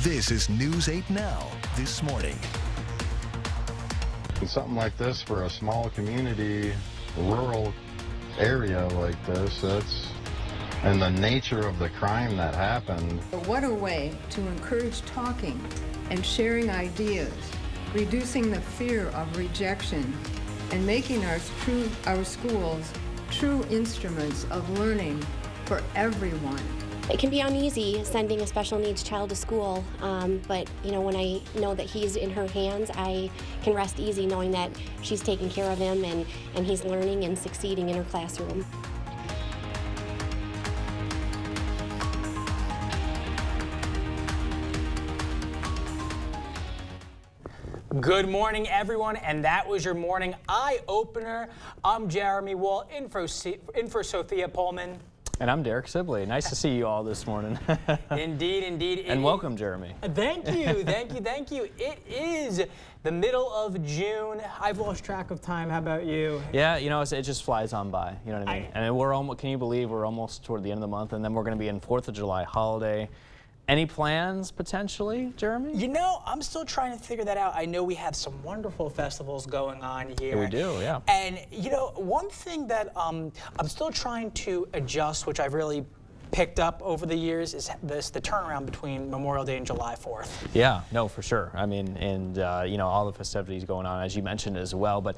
This is News 8 Now, this morning. Something like this for a small community, rural area like this, and the nature of the crime that happened. What a way to encourage talking and sharing ideas, reducing the fear of rejection, and making our schools true instruments of learning for everyone. It can be uneasy sending a special needs child to school, but when I know that he's in her hands, I can rest easy knowing that she's taking care of him and he's learning and succeeding in her classroom. Good morning, everyone, and that was your morning eye-opener. I'm Jeremy Wall, in for Sophia Pullman. And I'm Derek Sibley. Nice to see you all this morning. Indeed, indeed. And welcome, Jeremy. Thank you, thank you, thank you. It is the middle of June. I've lost track of time. How about you? Yeah, it just flies on by. You know what I mean? And we're almost, can you believe we're almost toward the end of the month, and then we're going to be in 4th of July holiday. Any plans, potentially, Jeremy? I'm still trying to figure that out. I know we have some wonderful festivals going on here. Yeah, we do, yeah. And, one thing that I'm still trying to adjust, which I've really picked up over the years, is the turnaround between Memorial Day and July 4th. Yeah, no, for sure. I mean, and, all the festivities going on, as you mentioned as well. But,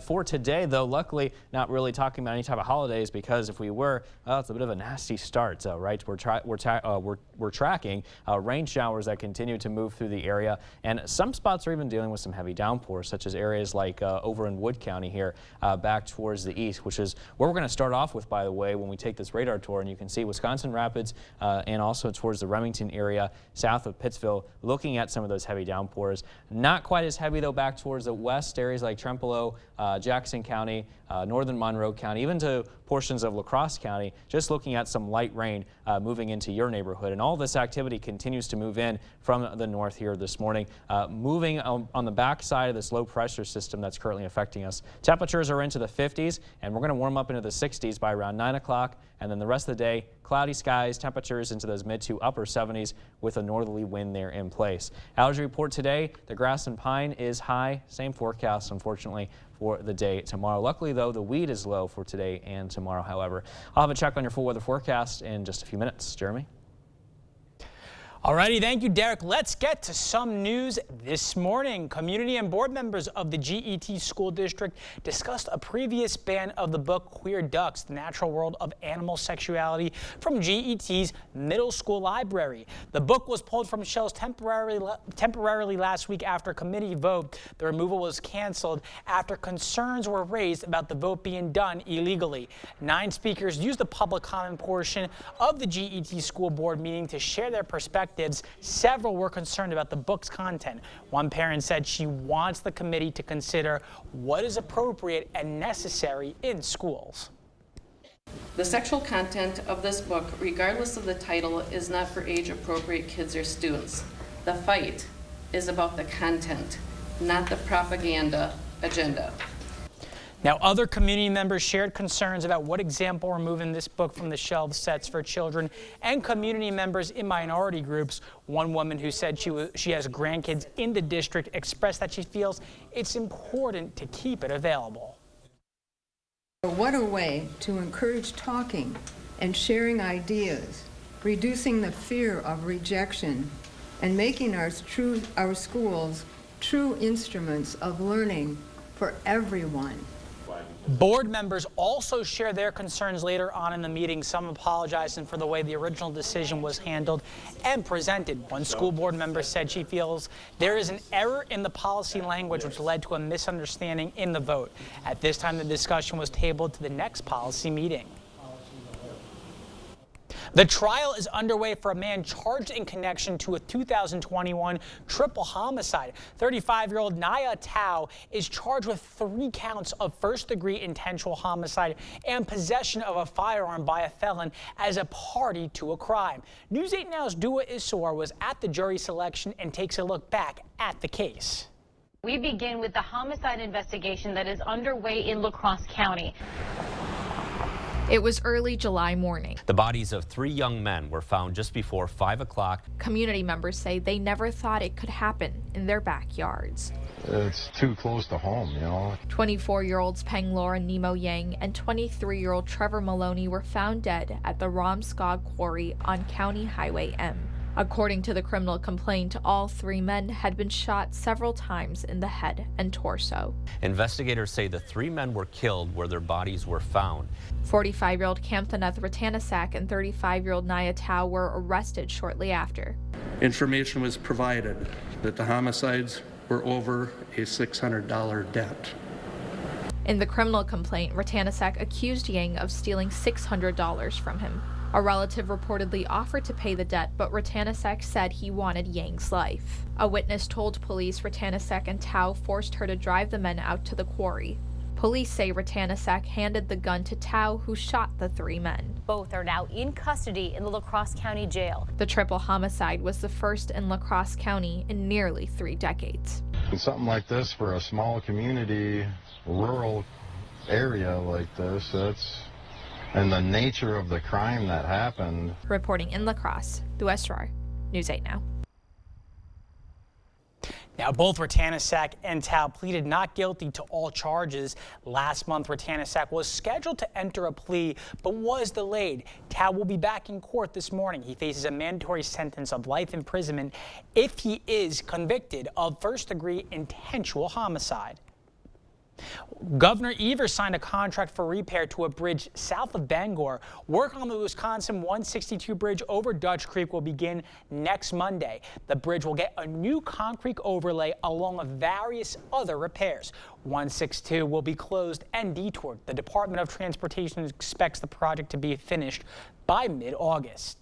for today, though, luckily not really talking about any type of holidays, because if we were, it's a bit of a nasty start, right? We're tracking rain showers that continue to move through the area, and some spots are even dealing with some heavy downpours, such as areas like over in Wood County here, back towards the east, which is where we're going to start off with, by the way, when we take this radar tour. And you can see Wisconsin Rapids and also towards the Remington area south of Pittsville, looking at some of those heavy downpours. Not quite as heavy, though, back towards the west, areas like Trempealeau, Jackson County, northern Monroe County, even to portions of La Crosse County, just looking at some light rain moving into your neighborhood. And all this activity continues to move in from the north here this morning, moving on the back side of this low pressure system that's currently affecting us. Temperatures are into the 50s, and we're going to warm up into the 60s by around 9 o'clock, and then the rest of the day, cloudy skies, temperatures into those mid to upper 70s with a northerly wind there in place. Allergy report today, the grass and pine is high. Same forecast, unfortunately, for the day tomorrow. Luckily, though, the weed is low for today and tomorrow, however. I'll have a check on your full weather forecast in just a few minutes. Jeremy? Alrighty, thank you, Derek. Let's get to some news this morning. Community and board members of the GET School District discussed a previous ban of the book Queer Ducks, The Natural World of Animal Sexuality from GET's middle school library. The book was pulled from shelves temporarily last week after a committee vote. The removal was canceled after concerns were raised about the vote being done illegally. 9 speakers used the public comment portion of the GET School Board meeting to share their perspectives. Several were concerned about the book's content. One parent said she wants the committee to consider what is appropriate and necessary in schools. The sexual content of this book, regardless of the title, is not for age-appropriate kids or students. The fight is about the content, not the propaganda agenda. Now, other community members shared concerns about what example removing this book from the shelves sets for children and community members in minority groups. One woman who said she has grandkids in the district expressed that she feels it's important to keep it available. What a way to encourage talking and sharing ideas, reducing the fear of rejection, and making our schools true instruments of learning for everyone. Board members also shared their concerns later on in the meeting, some apologizing for the way the original decision was handled and presented. One school board member said she feels there is an error in the policy language which led to a misunderstanding in the vote. At this time, the discussion was tabled to the next policy meeting. The trial is underway for a man charged in connection to a 2021 triple homicide. 35-year-old Naya Tao is charged with 3 counts of first-degree intentional homicide and possession of a firearm by a felon as a party to a crime. News 8 Now's Dua Issour was at the jury selection and takes a look back at the case. We begin with the homicide investigation that is underway in La Crosse County. It was early July morning. The bodies of 3 young men were found just before 5 o'clock. Community members say they never thought it could happen in their backyards. It's too close to home, you know. 24-year-olds Penglor and Nemo Yang and 23-year-old Trevor Maloney were found dead at the Romskog Quarry on County Highway M. According to the criminal complaint, all 3 men had been shot several times in the head and torso. Investigators say the 3 men were killed where their bodies were found. 45-year-old Kamthanath Ratanasak and 35-year-old Naya Tao were arrested shortly after. Information was provided that the homicides were over a $600 debt. In the criminal complaint, Ratanasak accused Yang of stealing $600 from him. A relative reportedly offered to pay the debt, but Ratanasak said he wanted Yang's life. A witness told police Ratanasak and Tao forced her to drive the men out to the quarry. Police say Ratanasak handed the gun to Tao, who shot the 3 men. Both are now in custody in the La Crosse County Jail. The triple homicide was the first in La Crosse County in nearly 3 decades. And something like this for a small community, rural area like this, and the nature of the crime that happened. Reporting in La Crosse, Lou Estrar, News 8 Now. Now, both Ratanasak and Tao pleaded not guilty to all charges. Last month, Ratanasak was scheduled to enter a plea, but was delayed. Tao will be back in court this morning. He faces a mandatory sentence of life imprisonment if he is convicted of first-degree intentional homicide. Governor Evers signed a contract for repair to a bridge south of Bangor. Work on the Wisconsin 162 bridge over Dutch Creek will begin next Monday. The bridge will get a new concrete overlay along with various other repairs. 162 will be closed and detoured. The Department of Transportation expects the project to be finished by mid-August.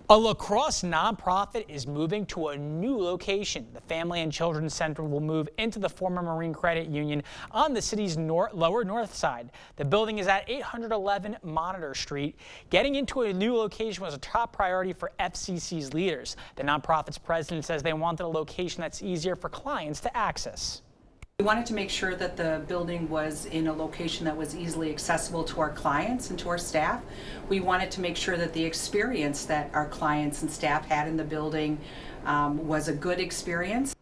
A La Crosse nonprofit is moving to a new location. The Family and Children's Center will move into the former Marine Credit Union on the city's lower north side. The building is at 811 Monitor Street. Getting into a new location was a top priority for FCC's leaders. The nonprofit's president says they wanted a location that's easier for clients to access. We wanted to make sure that the building was in a location that was easily accessible to our clients and to our staff. We wanted to make sure that the experience that our clients and staff had in the building was a good experience.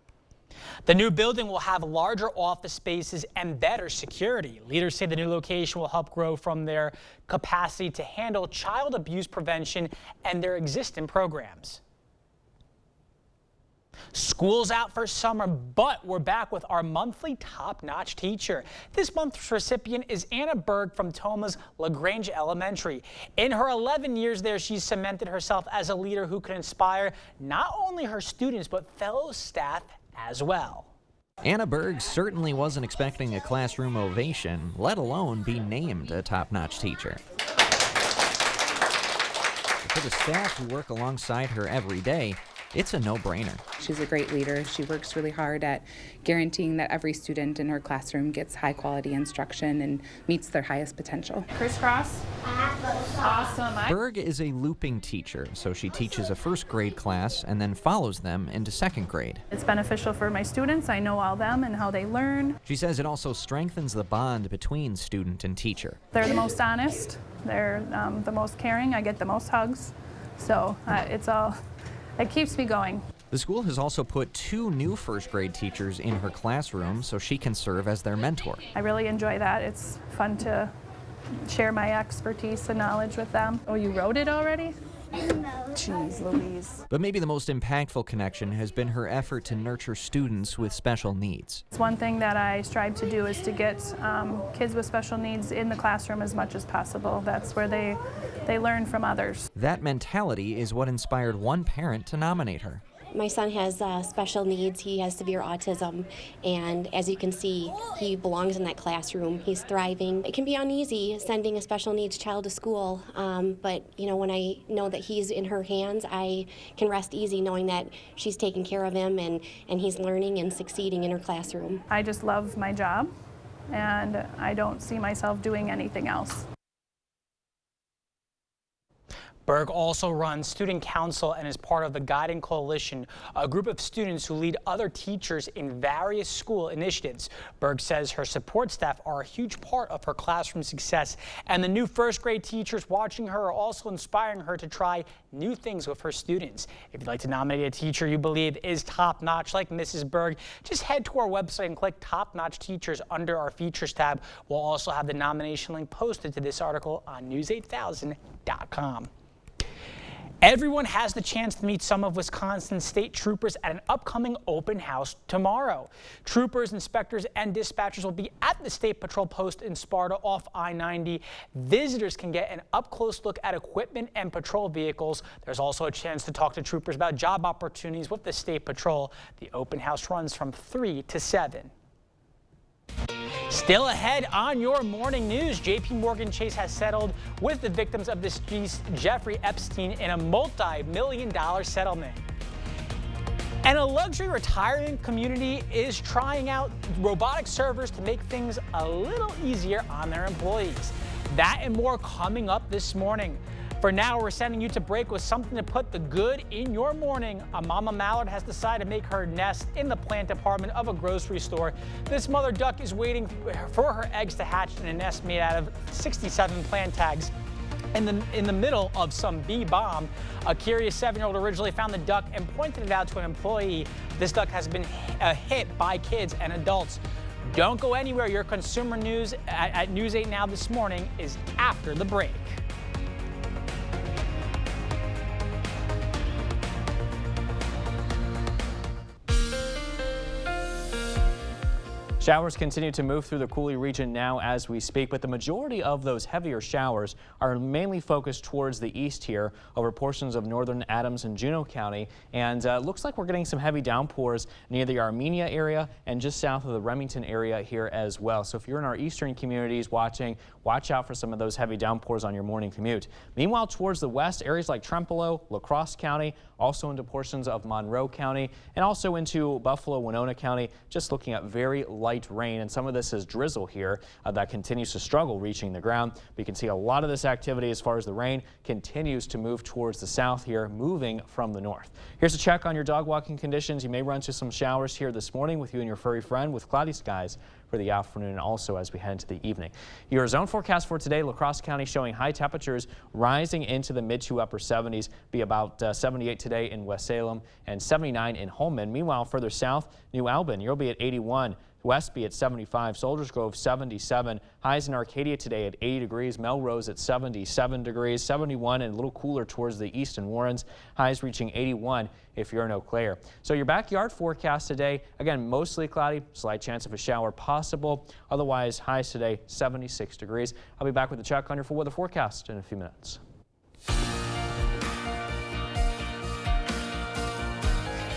The new building will have larger office spaces and better security. Leaders say the new location will help grow from their capacity to handle child abuse prevention and their existing programs. School's out for summer, but we're back with our monthly top-notch teacher. This month's recipient is Anna Berg from Toma's LaGrange Elementary. In her 11 years there, she's cemented herself as a leader who can inspire not only her students, but fellow staff as well. Anna Berg certainly wasn't expecting a classroom ovation, let alone be named a top-notch teacher. For the staff who work alongside her every day, it's a no-brainer. She's a great leader. She works really hard at guaranteeing that every student in her classroom gets high-quality instruction and meets their highest potential. Crisscross. Awesome. Berg is a looping teacher, so she teaches a first-grade class and then follows them into second grade. It's beneficial for my students. I know all them and how they learn. She says it also strengthens the bond between student and teacher. They're the most honest. They're the most caring. I get the most hugs. So it keeps me going. The school has also put 2 new first-grade teachers in her classroom so she can serve as their mentor. I really enjoy that. It's fun to share my expertise and knowledge with them. Oh, you wrote it already? Jeez Louise. But maybe the most impactful connection has been her effort to nurture students with special needs. It's one thing that I strive to do is to get kids with special needs in the classroom as much as possible. That's where they learn from others. That mentality is what inspired one parent to nominate her. My son has special needs. He has severe autism, and as you can see, he belongs in that classroom. He's thriving. It can be uneasy sending a special needs child to school, but when I know that he's in her hands, I can rest easy knowing that she's taking care of him and he's learning and succeeding in her classroom. I just love my job, and I don't see myself doing anything else. Berg also runs student council and is part of the Guiding Coalition, a group of students who lead other teachers in various school initiatives. Berg says her support staff are a huge part of her classroom success, and the new first grade teachers watching her are also inspiring her to try new things with her students. If you'd like to nominate a teacher you believe is top-notch like Mrs. Berg, just head to our website and click Top Notch Teachers under our Features tab. We'll also have the nomination link posted to this article on news8000.com. Everyone has the chance to meet some of Wisconsin's state troopers at an upcoming open house tomorrow. Troopers, inspectors, and dispatchers will be at the State Patrol post in Sparta off I-90. Visitors can get an up-close look at equipment and patrol vehicles. There's also a chance to talk to troopers about job opportunities with the State Patrol. The open house runs from 3 to 7. Still ahead on your morning news, JPMorgan Chase has settled with the victims of the deceased Jeffrey Epstein in a multi-million-dollar settlement. And a luxury retirement community is trying out robotic servers to make things a little easier on their employees. That and more coming up this morning. For now, we're sending you to break with something to put the good in your morning. A mama mallard has decided to make her nest in the plant department of a grocery store. This mother duck is waiting for her eggs to hatch in a nest made out of 67 plant tags. In the middle of some bee bomb, a curious 7-year-old originally found the duck and pointed it out to an employee. This duck has been hit by kids and adults. Don't go anywhere. Your consumer news at News 8 Now this morning is after the break. Showers continue to move through the Cooley region now as we speak, but the majority of those heavier showers are mainly focused towards the east here over portions of northern Adams and Juneau County. And looks like we're getting some heavy downpours near the Armenia area and just south of the Remington area here as well. So if you're in our eastern communities watching, watch out for some of those heavy downpours on your morning commute. Meanwhile, towards the west, areas like Trempealeau, La Crosse County, also into portions of Monroe County, and also into Buffalo, Winona County, just looking at very light rain, and some of this is drizzle here that continues to struggle reaching the ground. But you can see a lot of this activity as far as the rain continues to move towards the south here, moving from the north. Here's a check on your dog walking conditions. You may run into some showers here this morning with you and your furry friend, with cloudy skies for the afternoon and also as we head into the evening. Your zone forecast for today: La Crosse County showing high temperatures rising into the mid to upper 70s, be about 78 today in West Salem and 79 in Holmen. Meanwhile, further south, New Albin, you'll be at 81. Westby at 75, Soldiers Grove 77, highs in Arcadia today at 80 degrees, Melrose at 77 degrees, 71 and a little cooler towards the east in Warrens, highs reaching 81 if you're in Eau Claire. So your backyard forecast today, again, mostly cloudy, slight chance of a shower possible, otherwise highs today 76 degrees. I'll be back with a check on your full weather forecast in a few minutes.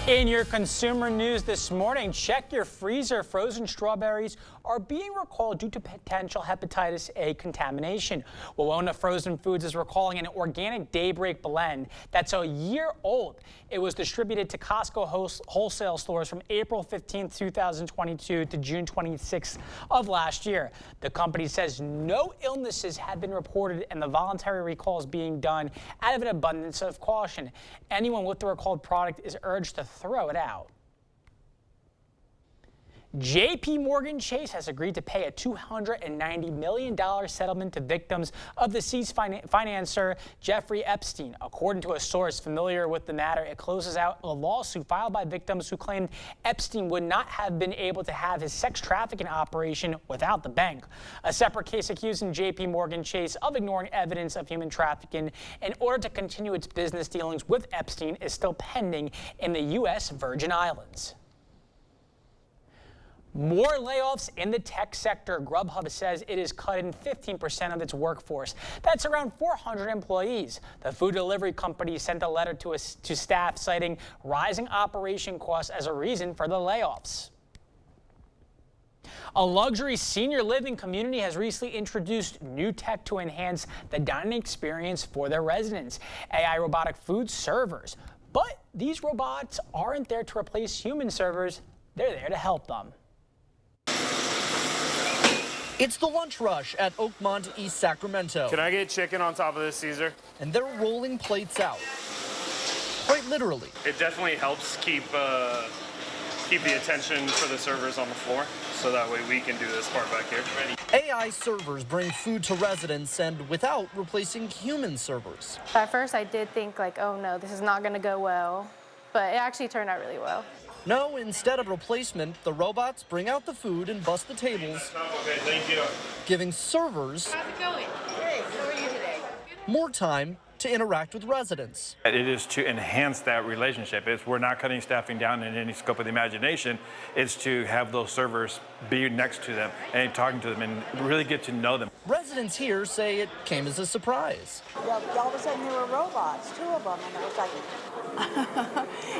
In your consumer news this morning, check your freezer. Frozen strawberries are being recalled due to potential hepatitis A contamination. Wawona Frozen Foods is recalling an organic Daybreak blend that's a year old. It was distributed to Costco wholesale stores from April 15, 2022 to June 26th of last year. The company says no illnesses had been reported and the voluntary recall is being done out of an abundance of caution. Anyone with the recalled product is urged to throw it out. JPMorgan Chase has agreed to pay a $290 million settlement to victims of the deceased financier Jeffrey Epstein. According to a source familiar with the matter, it closes out a lawsuit filed by victims who claimed Epstein would not have been able to have his sex trafficking operation without the bank. A separate case accusing JPMorgan Chase of ignoring evidence of human trafficking in order to continue its business dealings with Epstein is still pending in the U.S. Virgin Islands. More layoffs in the tech sector. Grubhub says it is cutting 15% of its workforce. That's around 400 employees. The food delivery company sent a letter to staff citing rising operation costs as a reason for the layoffs. A luxury senior living community has recently introduced new tech to enhance the dining experience for their residents. AI robotic food servers. But these robots aren't there to replace human servers. They're there to help them. It's the lunch rush at Oakmont, East Sacramento. Can I get chicken on top of this, Caesar? And they're rolling plates out. Quite literally. It definitely helps keep the attention for the servers on the floor, so that way we can do this part back here. Ready? AI servers bring food to residents and without replacing human servers. At first I did think like, oh no, this is not gonna go well, but it actually turned out really well. No, instead of replacement, the robots bring out the food and bust the tables. Okay, thank you. Giving servers How's it going? Great. How are you today? more time to interact with residents. It is to enhance that relationship. We're not cutting staffing down in any scope of the imagination. It's to have those servers be next to them and talking to them and really get to know them. Residents here say it came as a surprise. All of a sudden there were robots, 2 of them, and it was like,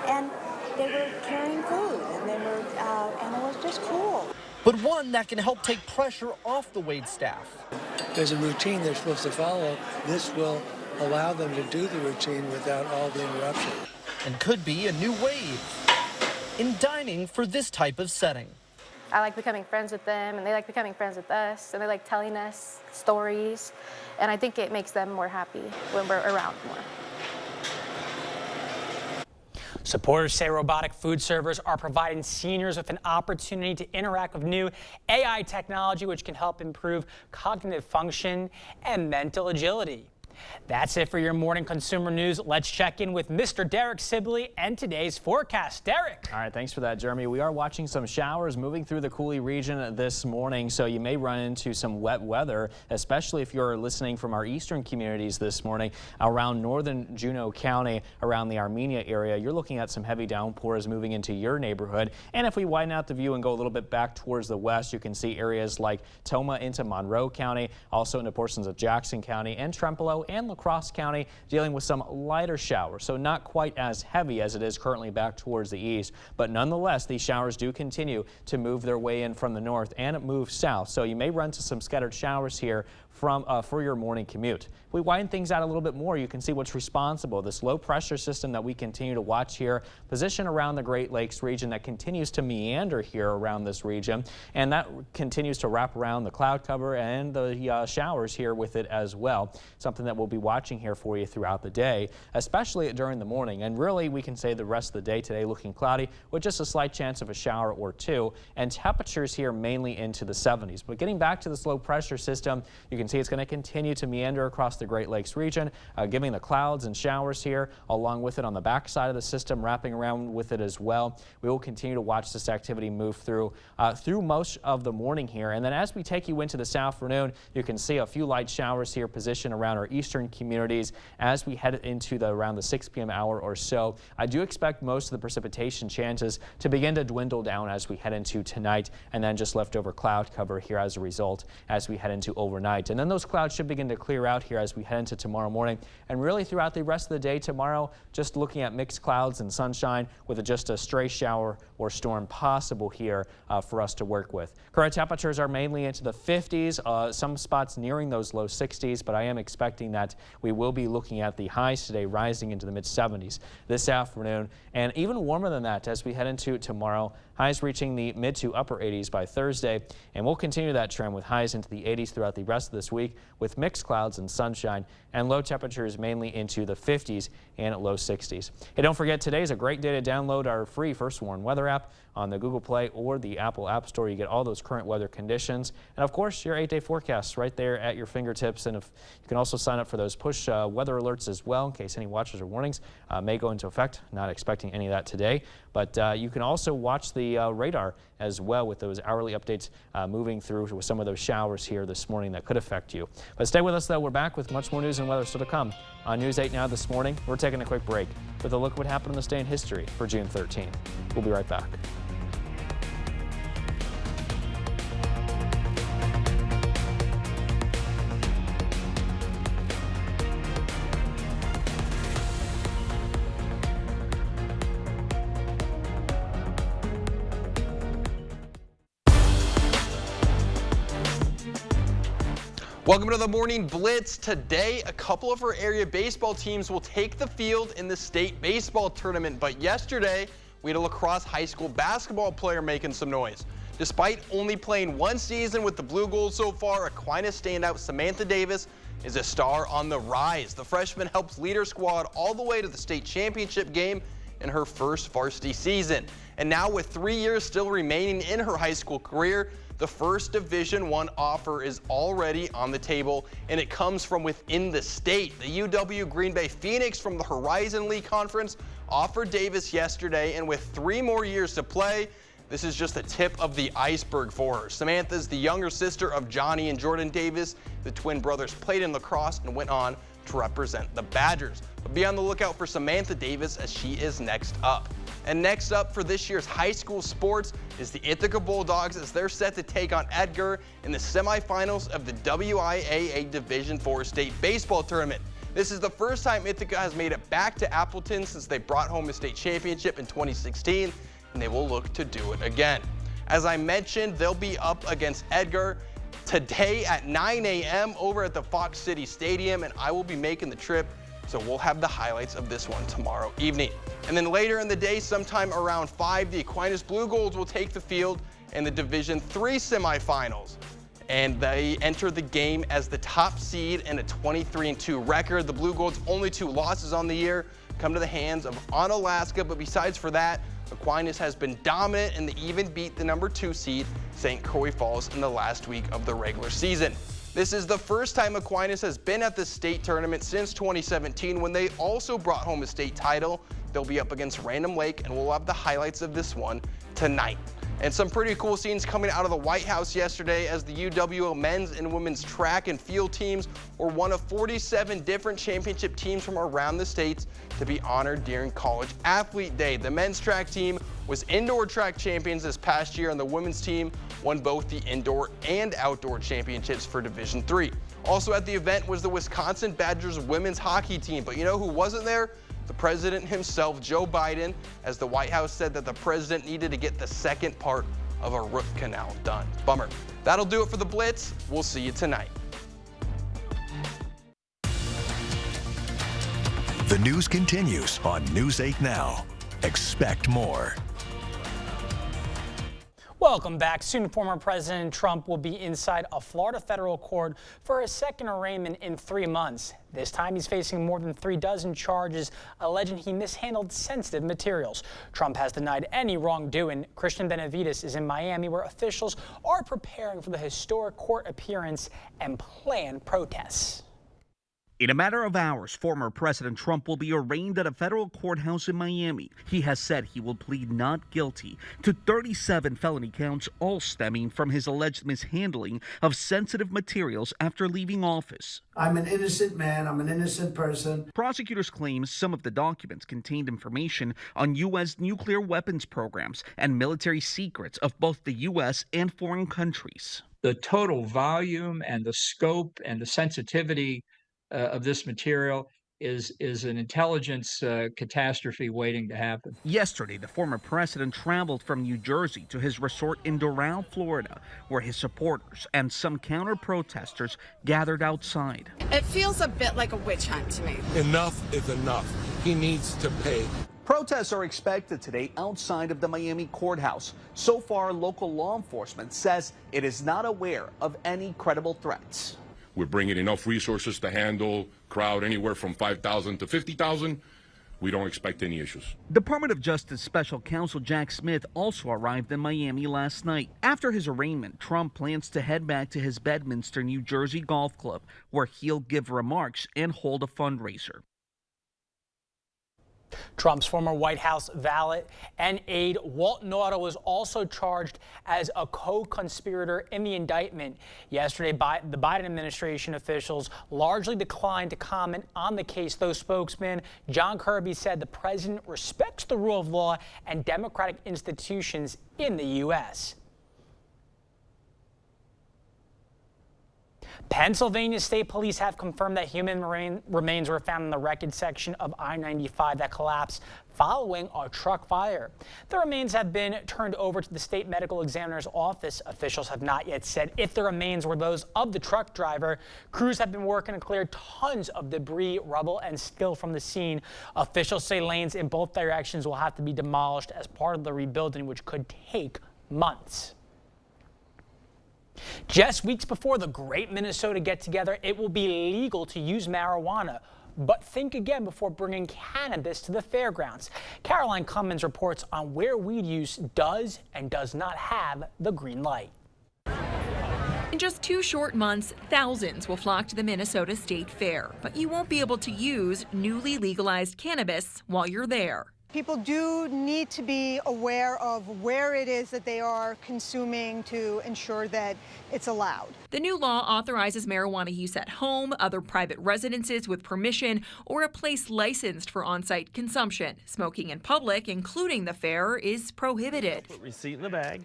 and they were carrying food, and it was just cool. But one that can help take pressure off the wait staff. There's a routine they're supposed to follow. This will allow them to do the routine without all the interruption. And could be a new wave in dining for this type of setting. I like becoming friends with them, and they like becoming friends with us, and they like telling us stories, and I think it makes them more happy when we're around more. Supporters say robotic food servers are providing seniors with an opportunity to interact with new AI technology, which can help improve cognitive function and mental agility. That's it for your morning consumer news. Let's check in with Mr. Derek Sibley and today's forecast. Derek. All right, thanks for that, Jeremy. We are watching some showers moving through the Cooley region this morning, so you may run into some wet weather, especially if you're listening from our eastern communities this morning around northern Juneau County, around the Armenia area. You're looking at some heavy downpours moving into your neighborhood. And if we widen out the view and go a little bit back towards the west, you can see areas like Tomah into Monroe County, also into portions of Jackson County and Trempealeau and La Crosse County, dealing with some lighter showers, so not quite as heavy as it is currently back towards the east, but nonetheless these showers do continue to move their way in from the north and move south, so you may run into some scattered showers here for your morning commute. If we widen things out a little bit more, you can see what's responsible. This low pressure system that we continue to watch here, position around the Great Lakes region that continues to meander here around this region, and that continues to wrap around the cloud cover and the showers here with it as well. Something that we'll be watching here for you throughout the day, especially during the morning. And really, we can say the rest of the day today looking cloudy with just a slight chance of a shower or two, and temperatures here mainly into the 70s. But getting back to this low pressure system, you can see it's going to continue to meander across the Great Lakes region, giving the clouds and showers here along with it on the back side of the system, wrapping around with it as well. We will continue to watch this activity move through most of the morning here. And then as we take you into this afternoon, you can see a few light showers here positioned around our eastern communities as we head into around the 6 p.m. hour or so. I do expect most of the precipitation chances to begin to dwindle down as we head into tonight, and then just leftover cloud cover here as a result as we head into overnight. And then those clouds should begin to clear out here as we head into tomorrow morning, and really throughout the rest of the day tomorrow, just looking at mixed clouds and sunshine with just a stray shower or storm possible here for us to work with. Current temperatures are mainly into the 50s, some spots nearing those low 60s, but I am expecting that we will be looking at the highs today rising into the mid 70s this afternoon, and even warmer than that as we head into tomorrow. Highs reaching the mid to upper 80s by Thursday, and we'll continue that trend with highs into the 80s throughout the rest of this week with mixed clouds and sunshine, and low temperatures mainly into the 50s and low 60s. Hey, don't forget, today is a great day to download our free First Warn weather app on the Google Play or the Apple App Store. You get all those current weather conditions, and of course your 8-day forecasts right there at your fingertips. And if you can also sign up for those push weather alerts as well in case any watches or warnings may go into effect. Not expecting any of that today, but you can also watch the radar as well with those hourly updates moving through with some of those showers here this morning that could affect you. But stay with us though, we're back with much more news and weather still to come on News 8 Now this morning. We're taking a quick break with a look at what happened on this day in history for June 13th. We'll be right back. Welcome to the Morning Blitz. Today, a couple of our area baseball teams will take the field in the state baseball tournament. But yesterday, we had a La Crosse high school basketball player making some noise. Despite only playing one season with the Blue Gold so far, Aquinas standout Samantha Davis is a star on the rise. The freshman helps lead her squad all the way to the state championship game in her first varsity season. And now with 3 years still remaining in her high school career, the first Division I offer is already on the table, and it comes from within the state. The UW Green Bay Phoenix from the Horizon League Conference offered Davis yesterday, and with 3 more years to play, this is just the tip of the iceberg for her. Samantha's the younger sister of Johnny and Jordan Davis. The twin brothers played in lacrosse and went on to represent the Badgers. But be on the lookout for Samantha Davis as she is next up. And next up for this year's high school sports is the Ithaca Bulldogs as they're set to take on Edgar in the semifinals of the WIAA Division IV State Baseball Tournament. This is the first time Ithaca has made it back to Appleton since they brought home a state championship in 2016, and they will look to do it again. As I mentioned, they'll be up against Edgar today at 9 a.m. over at the Fox City Stadium, and I will be making the trip, so we'll have the highlights of this one tomorrow evening. And then later in the day, sometime around 5, the Aquinas Blue Golds will take the field in the Division III semifinals. And they enter the game as the top seed and a 23-2 record. The Blue Golds' only 2 losses on the year come to the hands of Onalaska, but besides for that, Aquinas has been dominant and they even beat the number 2 seed, St. Croix Falls, in the last week of the regular season. This is the first time Aquinas has been at the state tournament since 2017 when they also brought home a state title. They'll be up against Random Lake, and we'll have the highlights of this one tonight. And some pretty cool scenes coming out of the White House yesterday as the UWO men's and women's track and field teams were one of 47 different championship teams from around the states to be honored during College Athlete Day. The men's track team was indoor track champions this past year, and the women's team won both the indoor and outdoor championships for Division III. Also at the event was the Wisconsin Badgers women's hockey team, but you know who wasn't there? The president himself, Joe Biden, as the White House said that the president needed to get the second part of a root canal done. Bummer. That'll do it for the Blitz. We'll see you tonight. The news continues on News 8 Now. Expect more. Welcome back. Soon, former President Trump will be inside a Florida federal court for a second arraignment in 3 months. This time, he's facing more than 36 charges alleging he mishandled sensitive materials. Trump has denied any wrongdoing. Christian Benavides is in Miami, where officials are preparing for the historic court appearance and planned protests. In a matter of hours, former President Trump will be arraigned at a federal courthouse in Miami. He has said he will plead not guilty to 37 felony counts, all stemming from his alleged mishandling of sensitive materials after leaving office. I'm an innocent man. I'm an innocent person. Prosecutors claim some of the documents contained information on U.S. nuclear weapons programs and military secrets of both the U.S. and foreign countries. The total volume and the scope and the sensitivity of this material is an intelligence catastrophe waiting to happen. Yesterday, the former president traveled from New Jersey to his resort in Doral, Florida, where his supporters and some counter-protesters gathered outside. It feels a bit like a witch hunt to me. Enough is enough. He needs to pay. Protests are expected today outside of the Miami courthouse. So far, local law enforcement says it is not aware of any credible threats. We're bringing enough resources to handle crowd anywhere from 5,000 to 50,000. We don't expect any issues. Department of Justice Special Counsel Jack Smith also arrived in Miami last night. After his arraignment, Trump plans to head back to his Bedminster, New Jersey golf club, where he'll give remarks and hold a fundraiser. Trump's former White House valet and aide, Walt Nauta, was also charged as a co-conspirator in the indictment. Yesterday, the Biden administration officials largely declined to comment on the case, though spokesman John Kirby said the president respects the rule of law and democratic institutions in the U.S. Pennsylvania State Police have confirmed that human remains were found in the wreckage section of I-95 that collapsed following a truck fire. The remains have been turned over to the state medical examiner's office. Officials have not yet said if the remains were those of the truck driver. Crews have been working to clear tons of debris, rubble, and spill from the scene. Officials say lanes in both directions will have to be demolished as part of the rebuilding, which could take months. Just weeks before the Great Minnesota Get-Together, it will be legal to use marijuana. But think again before bringing cannabis to the fairgrounds. Caroline Cummins reports on where weed use does and does not have the green light. In just 2 short months, thousands will flock to the Minnesota State Fair, but you won't be able to use newly legalized cannabis while you're there. People do need to be aware of where it is that they are consuming to ensure that it's allowed. The new law authorizes marijuana use at home, other private residences with permission, or a place licensed for on-site consumption. Smoking in public, including the fair, is prohibited. Put receipt in the bag.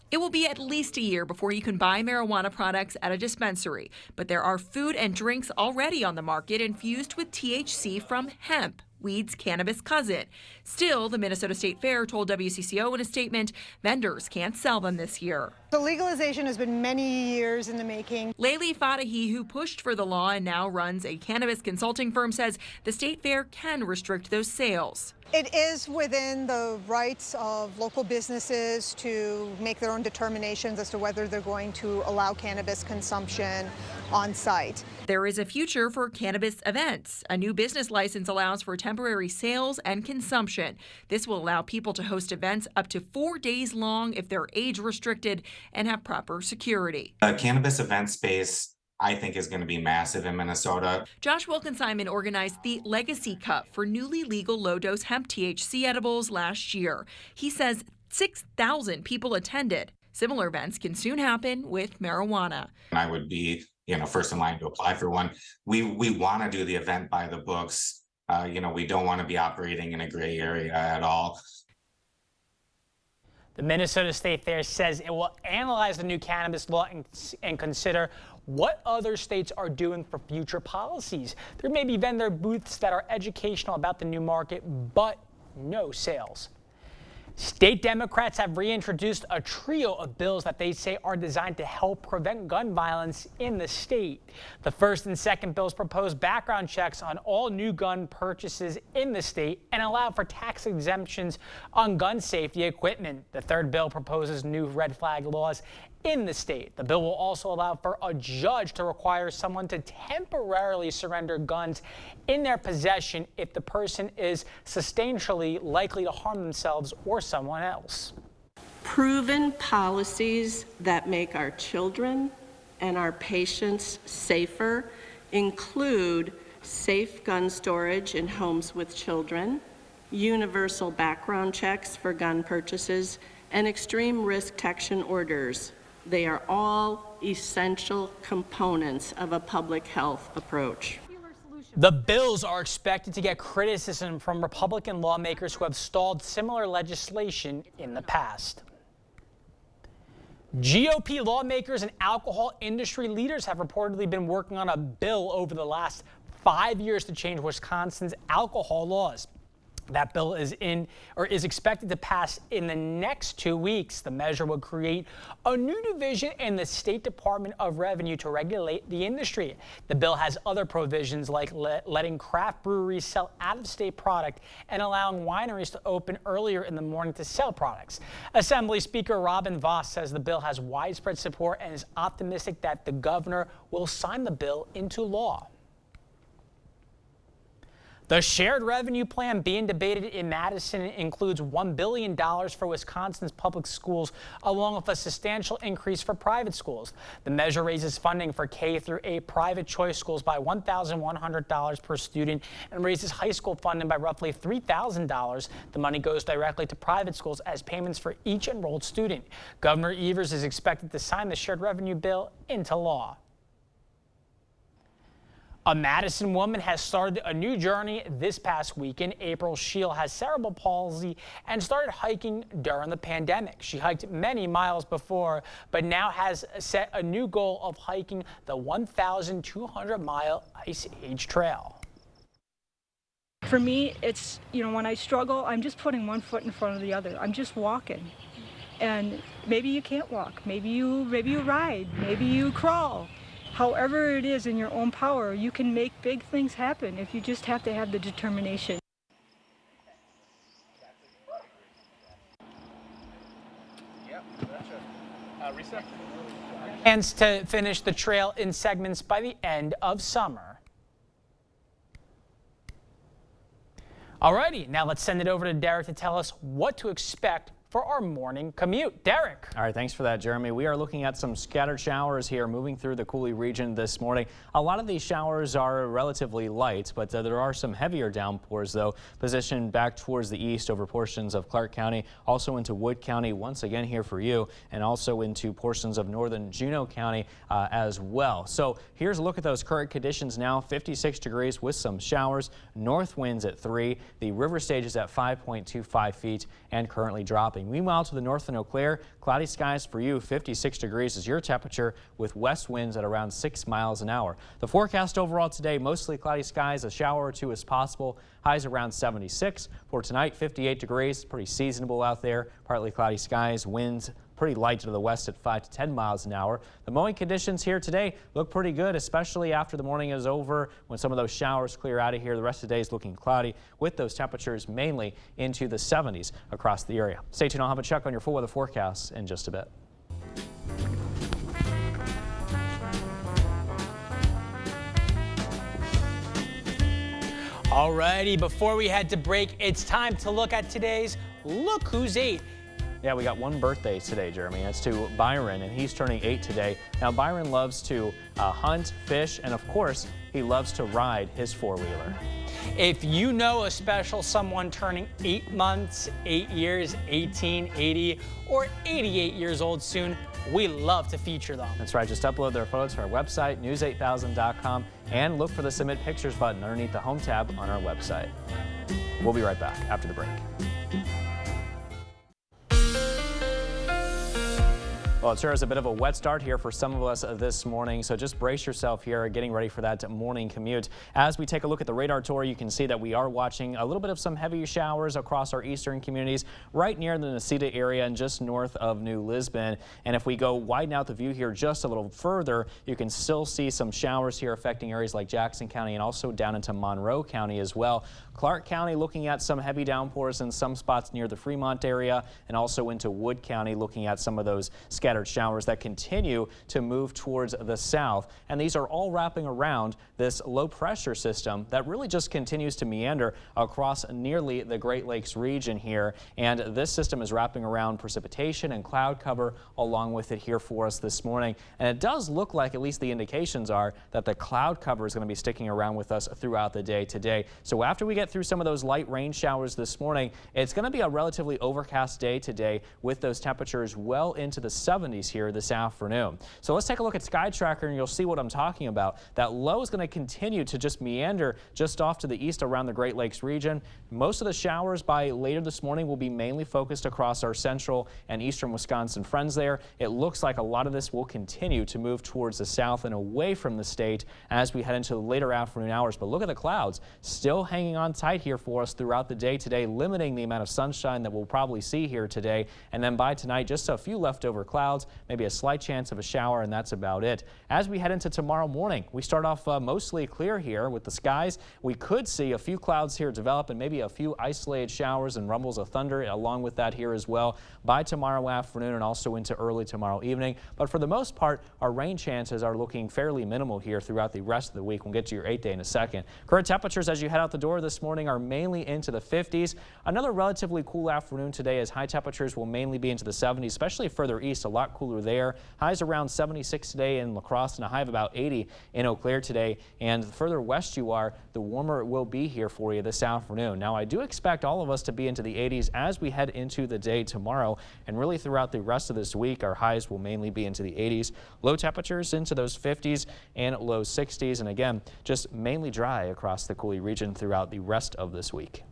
It will be at least a year before you can buy marijuana products at a dispensary, but there are food and drinks already on the market infused with THC from hemp, weed's cannabis cousin. Still, the Minnesota State Fair told WCCO in a statement vendors can't sell them this year. The legalization has been many years in the making. Layli Fadahi, who pushed for the law and now runs a cannabis consulting firm, says the State Fair can restrict those sales. It is within the rights of local businesses to make their own determinations as to whether they're going to allow cannabis consumption on site. There is a future for cannabis events. A new business license allows for temporary sales and consumption. This will allow people to host events up to 4 days long if they're age restricted and have proper security. The cannabis event space, I think, is going to be massive in Minnesota. Josh Wilkensimon organized the Legacy Cup for newly legal low-dose hemp THC edibles last year. He says 6,000 people attended. Similar events can soon happen with marijuana. I would be, first in line to apply for one. We want to do the event by the books. We don't want to be operating in a gray area at all. The Minnesota State Fair says it will analyze the new cannabis law and consider what other states are doing for future policies. There may be vendor booths that are educational about the new market, but no sales. State Democrats have reintroduced a trio of bills that they say are designed to help prevent gun violence in the state. The first and second bills propose background checks on all new gun purchases in the state and allow for tax exemptions on gun safety equipment. The third bill proposes new red flag laws in the state. The bill will also allow for a judge to require someone to temporarily surrender guns in their possession if the person is substantially likely to harm themselves or someone else. Proven policies that make our children and our patients safer include safe gun storage in homes with children, universal background checks for gun purchases, and extreme risk detection orders. They are all essential components of a public health approach. The bills are expected to get criticism from Republican lawmakers who have stalled similar legislation in the past. GOP lawmakers and alcohol industry leaders have reportedly been working on a bill over the last 5 years to change Wisconsin's alcohol laws. That bill is expected to pass in the next 2 weeks. The measure would create a new division in the State Department of Revenue to regulate the industry. The bill has other provisions like letting craft breweries sell out-of-state product and allowing wineries to open earlier in the morning to sell products. Assembly Speaker Robin Vos says the bill has widespread support and is optimistic that the governor will sign the bill into law. The shared revenue plan being debated in Madison includes $1 billion for Wisconsin's public schools, along with a substantial increase for private schools. The measure raises funding for K-8 private choice schools by $1,100 per student and raises high school funding by roughly $3,000. The money goes directly to private schools as payments for each enrolled student. Governor Evers is expected to sign the shared revenue bill into law. A Madison woman has started a new journey this past weekend. April Scheel has cerebral palsy and started hiking during the pandemic. She hiked many miles before, but now has set a new goal of hiking the 1,200-mile Ice Age Trail. For me, it's, when I struggle, I'm just putting one foot in front of the other. I'm just walking. And maybe you can't walk. Maybe you ride. Maybe you crawl. However it is in your own power, you can make big things happen if you just have to have the determination. Plans to finish the trail in segments by the end of summer. Alrighty, now let's send it over to Derek to tell us what to expect for our morning commute. Derek. All right, thanks for that, Jeremy. We are looking at some scattered showers here moving through the Cooley region this morning. A lot of these showers are relatively light, but there are some heavier downpours, though, positioned back towards the east over portions of Clark County, also into Wood County once again here for you, and also into portions of northern Juneau County as well. So here's a look at those current conditions now. 56 degrees with some showers, north winds at 3, the river stage is at 5.25 feet and currently dropping. Meanwhile, to the north in Eau Claire, cloudy skies for you. 56 degrees is your temperature with west winds at around 6 miles an hour. The forecast overall today, mostly cloudy skies, a shower or two is possible. Highs around 76. For tonight, 58 degrees, pretty seasonable out there. Partly cloudy skies, winds pretty light to the west at 5 to 10 miles an hour. The mowing conditions here today look pretty good, especially after the morning is over. When some of those showers clear out of here, the rest of the day is looking cloudy with those temperatures mainly into the 70s across the area. Stay tuned. I'll have a check on your full weather forecast in just a bit. Alrighty, before we head to break, it's time to look at today's Look Who's 8. Yeah, we got one birthday today, Jeremy. It's to Byron, and he's turning 8 today. Now, Byron loves to hunt, fish, and of course, he loves to ride his four-wheeler. If you know a special someone turning 8 months, 8 years, 18, 80, or 88 years old soon, we love to feature them. That's right. Just upload their photos to our website, news8000.com, and look for the Submit Pictures button underneath the Home tab on our website. We'll be right back after the break. Well, it sure is a bit of a wet start here for some of us this morning, so just brace yourself here, getting ready for that morning commute. As we take a look at the radar tour, you can see that we are watching a little bit of some heavy showers across our eastern communities, right near the Necedah area and just north of New Lisbon. And if we go widen out the view here just a little further, you can still see some showers here affecting areas like Jackson County and also down into Monroe County as well. Clark County looking at some heavy downpours in some spots near the Fremont area, and also into Wood County looking at some of those scattered showers that continue to move towards the south. And these are all wrapping around this low pressure system that really just continues to meander across nearly the Great Lakes region here. And this system is wrapping around precipitation and cloud cover along with it here for us this morning. And it does look like, at least the indications are, that the cloud cover is going to be sticking around with us throughout the day today. So after we get through some of those light rain showers this morning, it's going to be a relatively overcast day today with those temperatures well into the 70s here this afternoon. So let's take a look at Sky Tracker and you'll see what I'm talking about. That low is going to continue to just meander just off to the east around the Great Lakes region. Most of the showers by later this morning will be mainly focused across our central and eastern Wisconsin friends there. It looks like a lot of this will continue to move towards the south and away from the state as we head into the later afternoon hours. But look at the clouds still hanging on tight here for us throughout the day today, limiting the amount of sunshine that we'll probably see here today. And then by tonight, just a few leftover clouds, maybe a slight chance of a shower, and that's about it. As we head into tomorrow morning, we start off mostly clear here with the skies. We could see a few clouds here develop and maybe a few isolated showers and rumbles of thunder along with that here as well by tomorrow afternoon and also into early tomorrow evening. But for the most part, our rain chances are looking fairly minimal here throughout the rest of the week. We'll get to your 8th day in a second. Current temperatures as you head out the door this morning are mainly into the 50s. Another relatively cool afternoon today as high temperatures will mainly be into the 70s, especially further east, a lot cooler there. Highs around 76 today in La Crosse and a high of about 80 in Eau Claire today. And the further west you are, the warmer it will be here for you this afternoon. Now, I do expect all of us to be into the 80s as we head into the day tomorrow. And really throughout the rest of this week, our highs will mainly be into the 80s. Low temperatures into those 50s and low 60s. And again, just mainly dry across the Cooley region throughout the rest of this week.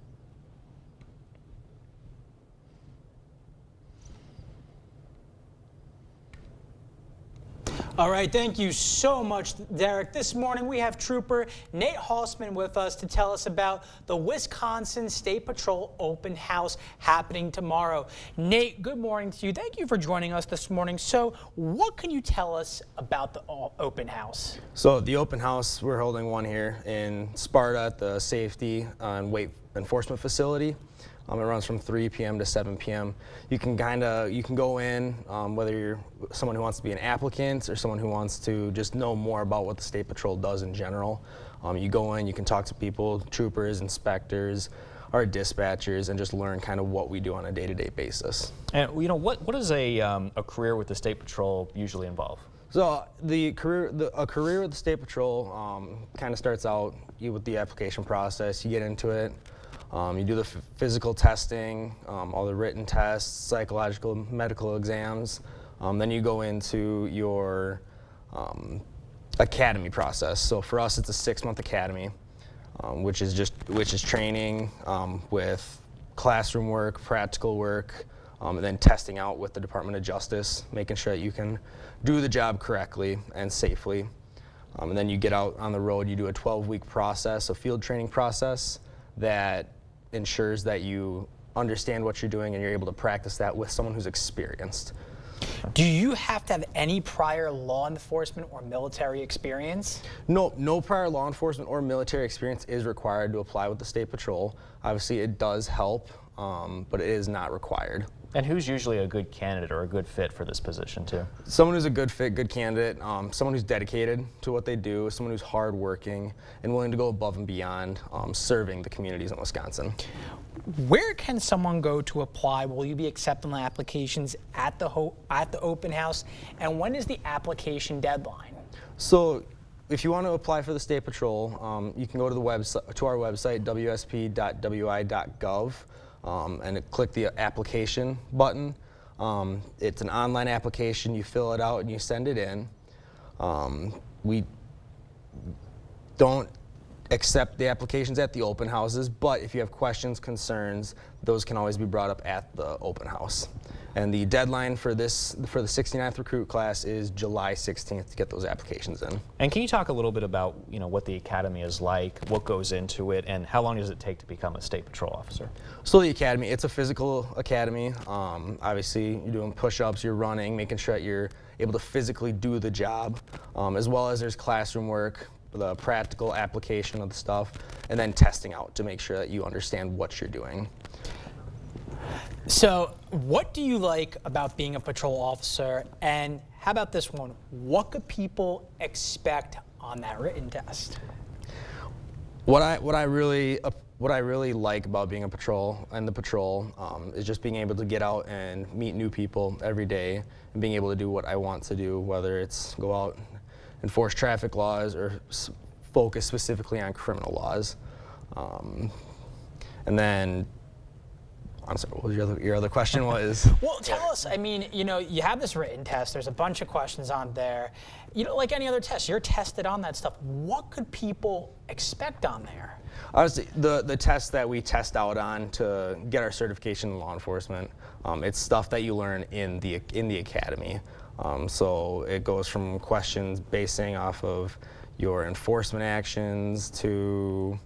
All right, thank you so much, Derek. This morning we have Trooper Nate Halsman with us to tell us about the Wisconsin State Patrol Open House happening tomorrow. Nate, good morning to you. Thank you for joining us this morning. So what can you tell us about the open house? So the open house, we're holding one here in Sparta at the Safety and Weight Enforcement Facility. It runs from 3 p.m. to 7 p.m. You can go in, whether you're someone who wants to be an applicant or someone who wants to just know more about what the State Patrol does in general. You go in, you can talk to people, troopers, inspectors, our dispatchers, and just learn kind of what we do on a day-to-day basis. And what does a career with the State Patrol usually involve? So a career with the State Patrol kind of starts out with the application process. You get into it. You do the physical testing, all the written tests, psychological, medical exams. Then you go into your academy process. So for us, it's a 6-month academy, which is training with classroom work, practical work, and then testing out with the Department of Justice, making sure that you can do the job correctly and safely. And then you get out on the road. You do a 12-week process, a field training process that ensures that you understand what you're doing and you're able to practice that with someone who's experienced. Do you have to have any prior law enforcement or military experience? No prior law enforcement or military experience is required to apply with the State Patrol. Obviously, it does help, but it is not required. And who's usually a good candidate or a good fit for this position too? Someone who's a good fit, good candidate, someone who's dedicated to what they do, someone who's hardworking and willing to go above and beyond serving the communities in Wisconsin. Where can someone go to apply? Will you be accepting the applications at the open house? And when is the application deadline? So if you want to apply for the State Patrol, you can go to our website, wsp.wi.gov. And click the application button. It's an online application. You fill it out and you send it in. We don't accept the applications at the open houses, but if you have questions, concerns, those can always be brought up at the open house. And the deadline for the 69th recruit class is July 16th to get those applications in. And can you talk a little bit about what the academy is like, what goes into it, and how long does it take to become a State Patrol officer? So the academy, it's a physical academy. Obviously, you're doing push-ups, you're running, making sure that you're able to physically do the job, as well as there's classroom work, the practical application of the stuff, and then testing out to make sure that you understand what you're doing. So what do you like about being a patrol officer? And how about this one? What could people expect on that written test? What I really like about being a patrol and the patrol is just being able to get out and meet new people every day and being able to do what I want to do, whether it's go out, enforce traffic laws, or focus specifically on criminal laws. And then, I'm sorry, what was your other question was? Well, tell us, I mean, you have this written test, there's a bunch of questions on there. Like any other test, you're tested on that stuff. What could people expect on there? Honestly, the tests that we test out on to get our certification in law enforcement, it's stuff that you learn in the academy. So it goes from questions basing off of your enforcement actions to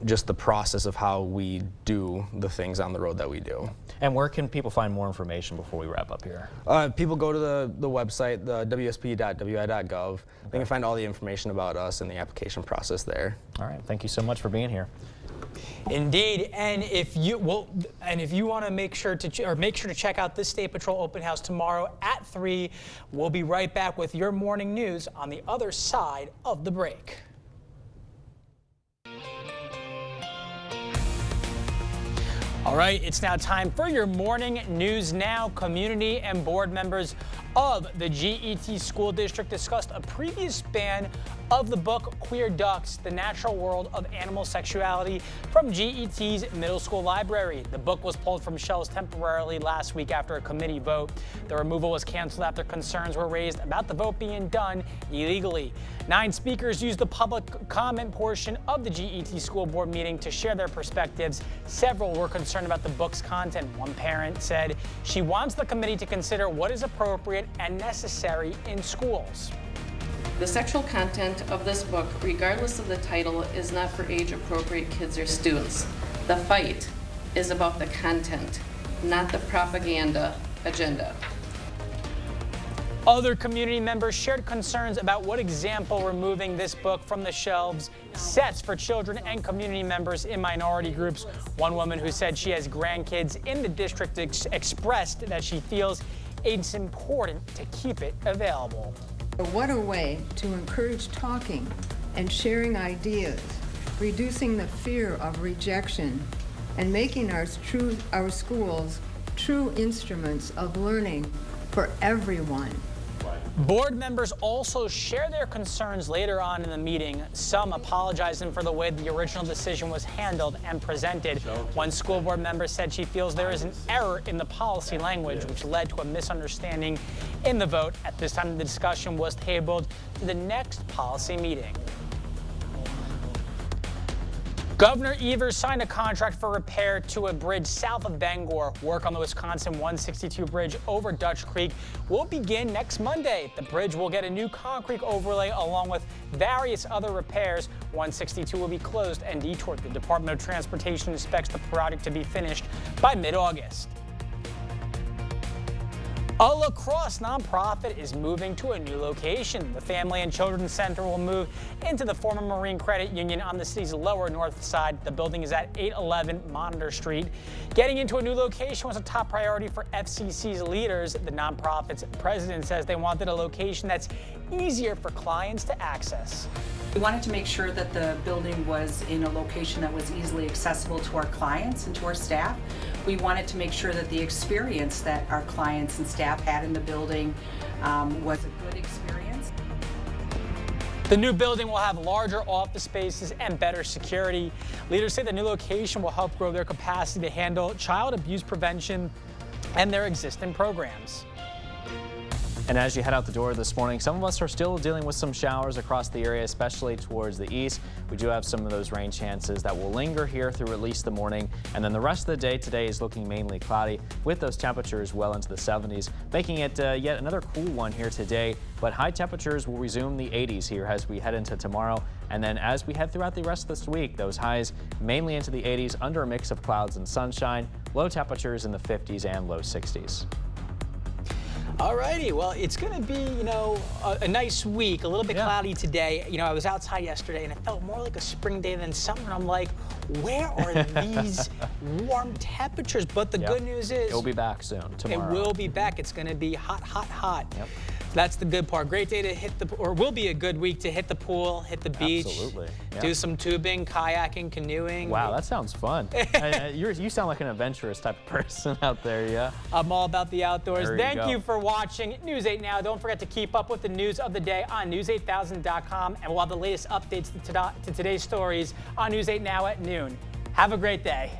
just the process of how we do the things on the road that we do. And where can people find more information before we wrap up here? People go to the website, the wsp.wi.gov. They can find all the information about us and the application process there. All right, thank you so much for being here. Indeed, and if you want to make sure to check out this State Patrol open house tomorrow at 3, we'll be right back with your morning news on the other side of the break. All right, it's now time for your morning news now. Community and board members of the GET School District discussed a previous ban of the book Queer Ducks, The Natural World of Animal Sexuality from GET's middle school library. The book was pulled from shelves temporarily last week after a committee vote. The removal was canceled after concerns were raised about the vote being done illegally. 9 speakers used the public comment portion of the GET school board meeting to share their perspectives. Several were concerned about the book's content. One parent said she wants the committee to consider what is appropriate and necessary in schools. The sexual content of this book, regardless of the title, is not for age-appropriate kids or students. The fight is about the content, not the propaganda agenda. Other community members shared concerns about what example removing this book from the shelves sets for children and community members in minority groups. One woman who said she has grandkids in the district expressed that she feels it's important to keep it available. What a way to encourage talking and sharing ideas, reducing the fear of rejection, and making our schools true instruments of learning for everyone. Board members also share their concerns later on in the meeting, some apologizing for the way the original decision was handled and presented. One school board member said she feels there is an error in the policy language, which led to a misunderstanding in the vote. At this time, the discussion was tabled to the next policy meeting. Governor Evers signed a contract for repair to a bridge south of Bangor. Work on the Wisconsin 162 bridge over Dutch Creek will begin next Monday. The bridge will get a new concrete overlay along with various other repairs. 162 will be closed and detoured. The Department of Transportation expects the project to be finished by mid-August. A lacrosse nonprofit is moving to a new location. The Family and Children's Center will move into the former Marine Credit Union on the city's lower north side. The building is at 811 Monitor Street. Getting into a new location was a top priority for FCC's leaders. The nonprofit's president says they wanted a location that's easier for clients to access. We wanted to make sure that the building was in a location that was easily accessible to our clients and to our staff. We wanted to make sure that the experience that our clients and staff had in the building was a good experience. The new building will have larger office spaces and better security. Leaders say the new location will help grow their capacity to handle child abuse prevention and their existing programs. And as you head out the door this morning, some of us are still dealing with some showers across the area, especially towards the east. We do have some of those rain chances that will linger here through at least the morning. And then the rest of the day today is looking mainly cloudy with those temperatures well into the 70s, making it yet another cool one here today. But high temperatures will resume the 80s here as we head into tomorrow. And then as we head throughout the rest of this week, those highs mainly into the 80s under a mix of clouds and sunshine, low temperatures in the 50s and low 60s. Alrighty, well, it's going to be, a nice week, a little bit cloudy today. I was outside yesterday and it felt more like a spring day than summer. And I'm like, where are these warm temperatures? But the good news is it'll be back soon, tomorrow. It will be back. It's going to be hot, hot, hot. Yep. That's the good part. Great day to hit will be a good week to hit the pool, hit the beach. Absolutely. Yeah. Do some tubing, kayaking, canoeing. Wow, that sounds fun. You sound like an adventurous type of person out there, yeah? I'm all about the outdoors. Thank you for watching News 8 Now. Don't forget to keep up with the news of the day on news8000.com, and we'll have the latest updates to today's stories on News 8 Now at noon. Have a great day.